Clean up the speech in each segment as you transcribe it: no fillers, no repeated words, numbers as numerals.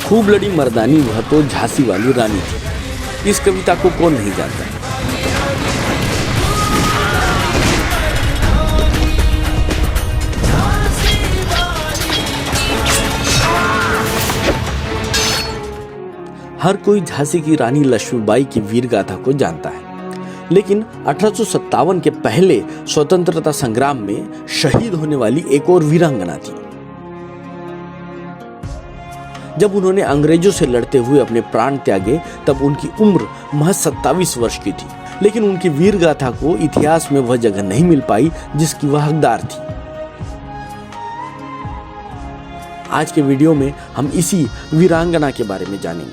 खूब लड़ी मर्दानी वह तो झांसी वाली रानी थी। इस कविता को कौन नहीं जानता है। हर कोई झांसी की रानी लक्ष्मीबाई की वीर गाथा को जानता है, लेकिन 1857 के पहले स्वतंत्रता संग्राम में शहीद होने वाली एक और वीरांगना थी। जब उन्होंने अंग्रेजों से लड़ते हुए अपने प्राण त्यागे तब उनकी उम्र महज 27 वर्ष की थी, लेकिन उनकी वीर गाथा को इतिहास में वह जगह नहीं मिल पाई जिसकी वह हकदार थी। आज के वीडियो में हम इसी वीरांगना के बारे में जानेंगे,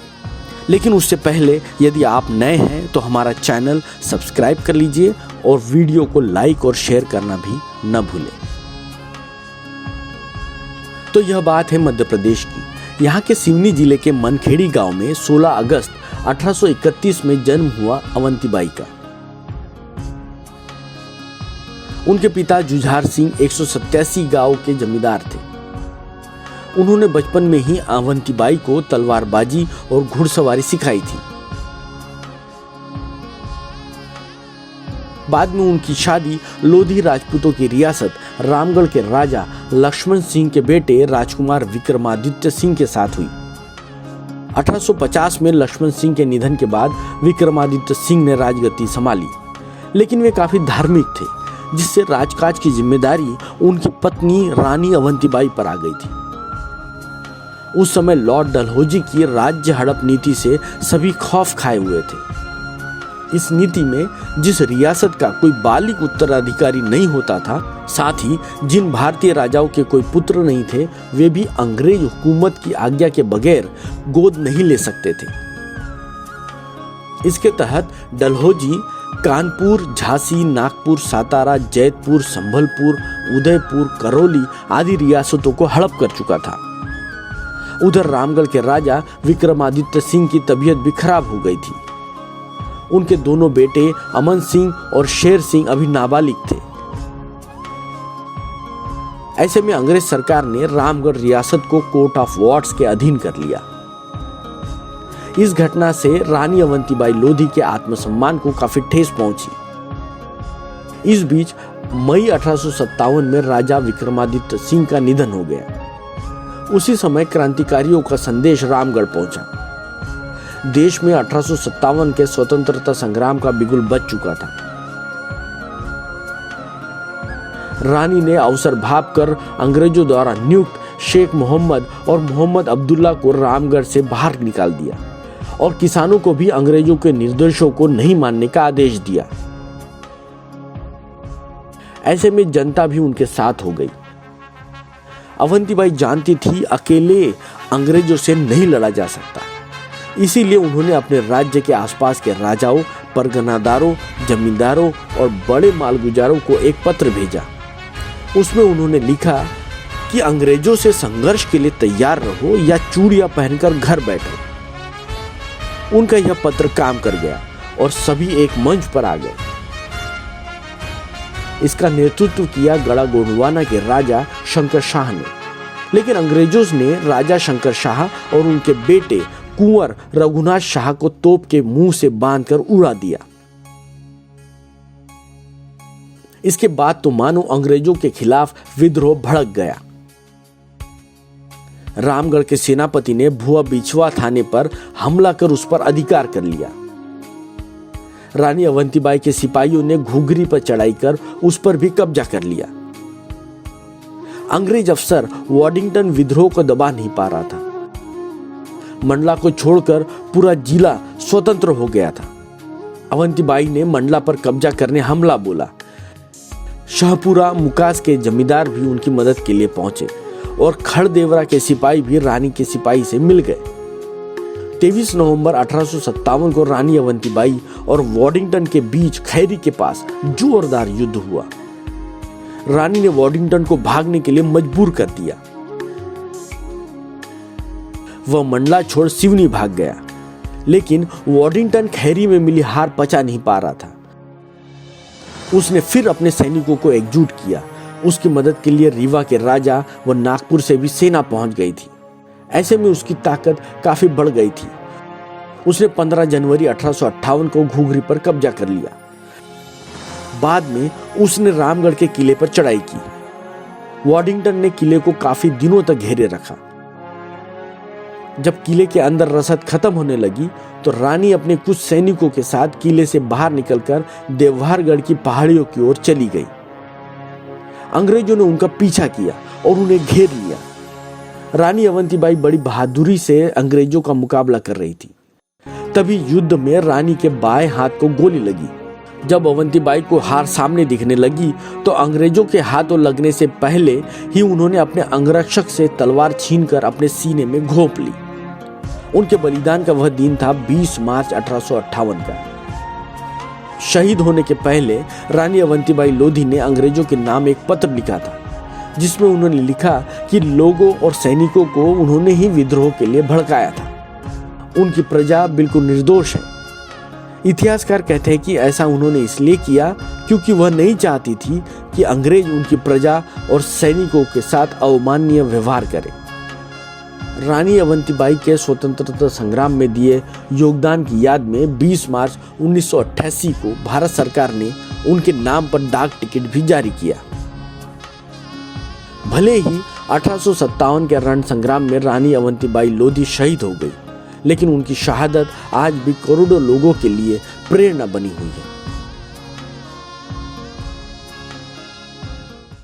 लेकिन उससे पहले यदि आप नए हैं तो हमारा चैनल सब्सक्राइब कर लीजिए और वीडियो को लाइक और शेयर करना भी न भूलें। तो यह बात है मध्य प्रदेश की। यहाँ के सिवनी जिले के मनखेड़ी गांव में 16 अगस्त 1831 में जन्म हुआ अवंतीबाई का। उनके पिता जुझार सिंह 187 गांव के जमींदार थे। उन्होंने बचपन में ही अवंतीबाई को तलवारबाजी और घुड़सवारी सिखाई थी। बाद में उनकी शादी लोधी राजपूतों की रियासत रामगढ़ के राजा लक्ष्मण सिंह के बेटे राजकुमार विक्रमादित्य सिंह के साथ हुई। 1850 में लक्ष्मण सिंह के निधन के बाद विक्रमादित्य सिंह ने राजगद्दी संभाली, लेकिन वे काफी धार्मिक थे, जिससे राजकाज की जिम्मेदारी उनकी पत्नी रानी अवंतीबाई पर आ गई थी। उस समय लॉर्ड डलहौजी की राज्य हड़प नीति से सभी खौफ खाए हुए थे। इस नीति में जिस रियासत का कोई बालिग उत्तराधिकारी नहीं होता था, साथ ही जिन भारतीय राजाओं के कोई पुत्र नहीं थे, वे भी अंग्रेज हुकूमत की आज्ञा के बगैर गोद नहीं ले सकते थे। इसके तहत डलहौजी कानपुर, झांसी, नागपुर, सातारा, जैतपुर, संभलपुर, उदयपुर, करौली आदि रियासतों को हड़प कर चुका था। उधर रामगढ़ के राजा विक्रमादित्य सिंह की तबीयत भी खराब हो गई थी। उनके दोनों बेटे अमन सिंह और शेर सिंह अभी नाबालिग थे। ऐसे में अंग्रेज सरकार ने रामगढ़ रियासत को कोर्ट ऑफ वार्ड्स के अधीन कर लिया। इस घटना से रानी अवंतीबाई लोधी के आत्मसम्मान को काफी ठेस पहुंची। इस बीच मई 1857 में राजा विक्रमादित्य सिंह का निधन हो गया। उसी समय क्रांतिकारियों का संदेश रामगढ़ पहुंचा। देश में 1857 के स्वतंत्रता संग्राम का बिगुल बज चुका था। रानी ने अवसर भांपकर अंग्रेजों द्वारा नियुक्त शेख मोहम्मद और मोहम्मद अब्दुल्ला को रामगढ़ से बाहर निकाल दिया और किसानों को भी अंग्रेजों के निर्देशों को नहीं मानने का आदेश दिया। ऐसे में जनता भी उनके साथ हो गई। अवंतीबाई जानती थी अकेले अंग्रेजों से नहीं लड़ा जा सकता, इसीलिए उन्होंने अपने राज्य के आसपास के राजाओं, परगनादारों, जमींदारों और बड़े मालगुजारों को एक पत्र भेजा। उसमें उन्होंने लिखा कि अंग्रेजों से संघर्ष के लिए तैयार रहो या चूड़ियां पहनकर घर बैठो। उनका यह पत्र काम कर गया और सभी एक मंच पर आ गए। इसका नेतृत्व किया गढ़ा गोंडवाना के राजा शंकर शाह ने, लेकिन अंग्रेजों ने राजा शंकर शाह और उनके बेटे कुंवर रघुनाथ शाह को तोप के मुंह से बांधकर उड़ा दिया। इसके बाद तो मानो अंग्रेजों के खिलाफ विद्रोह भड़क गया। रामगढ़ के सेनापति ने भुआ बिछवा थाने पर हमला कर उस पर अधिकार कर लिया। रानी अवंतीबाई के सिपाहियों ने घुघरी पर चढ़ाई कर उस पर भी कब्जा कर लिया। अंग्रेज अफसर वॉडिंगटन विद्रोह को दबा नहीं पा रहा था। मंडला को छोड़कर पूरा जिला स्वतंत्र हो गया था। अवंतीबाई ने मंडला पर कब्जा करने हमला बोला। शाहपुरा मुकास के जमींदार भी उनकी मदद के लिए पहुंचे और खड़देवरा के सिपाही भी रानी के सिपाही से मिल गए। 23 नवंबर 1857 को रानी अवंतीबाई और वॉडिंगटन के बीच खैरी के पास जोरदार युद्ध हुआ। रानी ने वॉडिंगटन को भागने के लिए मजबूर कर दिया। वह मंडला छोड़ सिवनी भाग गया, लेकिन वॉडिंगटन खैरी में मिली हार पचा नहीं पा रहा था। उसने फिर अपने सैनिकों को एकजुट किया। उसकी मदद के लिए रीवा के राजा व नागपुर से भी सेना पहुंच गई थी। ऐसे में उसकी ताकत काफी बढ़ गई थी। उसने 15 जनवरी 1858 को घुघरी पर कब्जा कर लिया। बाद में उसने रामगढ़ के किले पर चढ़ाई की। वॉडिंगटन ने किले को काफी दिनों तक घेरे रखा। जब किले के अंदर रसद खत्म होने लगी तो रानी अपने कुछ सैनिकों के साथ किले से बाहर निकलकर देवहारगढ़ की पहाड़ियों की ओर चली गई। अंग्रेजों ने उनका पीछा किया और उन्हें घेर लिया। रानी अवंतीबाई बड़ी बहादुरी से अंग्रेजों का मुकाबला कर रही थी। तभी युद्ध में रानी के बाएं हाथ को गोली लगी। जब अवंतीबाई को हार सामने दिखने लगी तो अंग्रेजों के हाथों लगने से पहले ही उन्होंने अपने अंगरक्षक से तलवार छीनकर अपने सीने में घोंप ली। उनके बलिदान का वह दिन था 20 मार्च 1858 का। शहीद होने के पहले रानी अवंतीबाई लोधी ने अंग्रेजों के नाम एक पत्र लिखा था, जिसमें उन्होंने लिखा कि लोगों और सैनिकों को उन्होंने ही विद्रोह के लिए भड़काया था। उनकी प्रजा बिल्कुल निर्दोष है। इतिहासकार कहते हैं कि ऐसा उन्होंने इसलिए किया क्योंकि वह नहीं चाहती थी कि अंग्रेज उनकी प्रजा और सैनिकों के साथ अवमाननीय व्यवहार करें। रानी अवंतीबाई के स्वतंत्रता संग्राम में दिए योगदान की याद में 20 मार्च 1988 को भारत सरकार ने उनके नाम पर डाक टिकट भी जारी किया। भले ही 1857 के रण संग्राम में रानी अवंतीबाई लोधी शहीद हो गई, लेकिन उनकी शहादत आज भी करोड़ों लोगों के लिए प्रेरणा बनी हुई है।